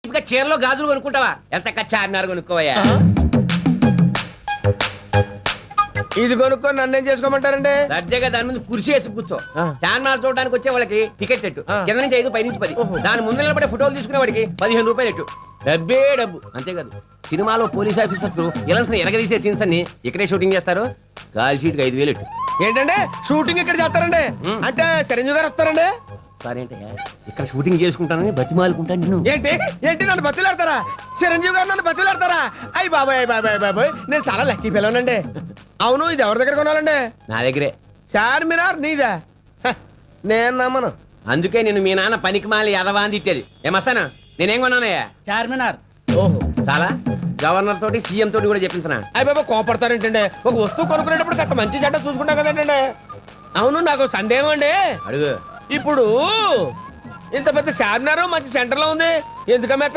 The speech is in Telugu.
ఇంకా చీరలో గాజులు కొనుక్కుంటావా? ఎంత చార్మినార్ కొనుక్కోవయ్యా. ఇది కొనుక్కొని నన్నేం చేసుకోమంటారండి? దర్జాగా దాని ముందు కుర్చీ వేసి కూర్చో. చార్మినార్ చూడడానికి వచ్చే వాళ్ళకి టికెట్ ఎట్టు, కింద నుంచి 5 పైనుంచి 10. దాని ముందు నిలబడే ఫోటోలు తీసుకునే వాడికి 15 రూపాయలు ఎట్టు. డబ్బే డబ్బు, అంతేకాదు సినిమాలో పోలీస్ ఆఫీసర్స్ ఇలాంటి ఎరగదీసే సీన్స్ అన్ని ఇక్కడే షూటింగ్ చేస్తారు. కాల్ షీట్ 5,000 ఎట్టు. ఏంటంటే షూటింగ్ ఇక్కడ చేస్తారండి? అంటే చిరంజీవి గారు వస్తారండి? సరేంటే ఇక్కడ షూటింగ్ చేసుకుంటానని బతిమాలుకుంటాను నేను. ఏంటి ఏంటి నన్ను బతిలాడతారా? చిరంజీవి గారు నన్ను బతిలాడతారా? అయ్యి బాబాయ్ బాబాయ్ బాబాయ్, నేను చాలా లక్కీ పిల్లనండి. అవును, ఇది ఎవరి దగ్గర కొనాలండి? నా దగ్గరే. చార్మినార్ నీదా? నేను నమ్మను. అందుకే నేను మీ నాన్న పనికి మాలి ఎదవా అని తిట్టేది. ఏమస్తానా? నేనేం కొన్నానయ్యా? చార్మినార్. ఓహో, చాలా గవర్నర్ తోటి సీఎం తోటి కూడా చెప్పించనా? అయ్యి బాబా కోపడతారేంటండి? ఒక వస్తువు కొనుక్కునేటప్పుడు కాస్త మంచి చెడ్డ చూసుకుంటాం కదండి. అవును, నాకు సందేహం అండి. అడుగు. ఇప్పుడు ఇంత పెద్ద చార్మినార్ మంచి సెంటర్ లో ఉంది, ఎందుకమ్మ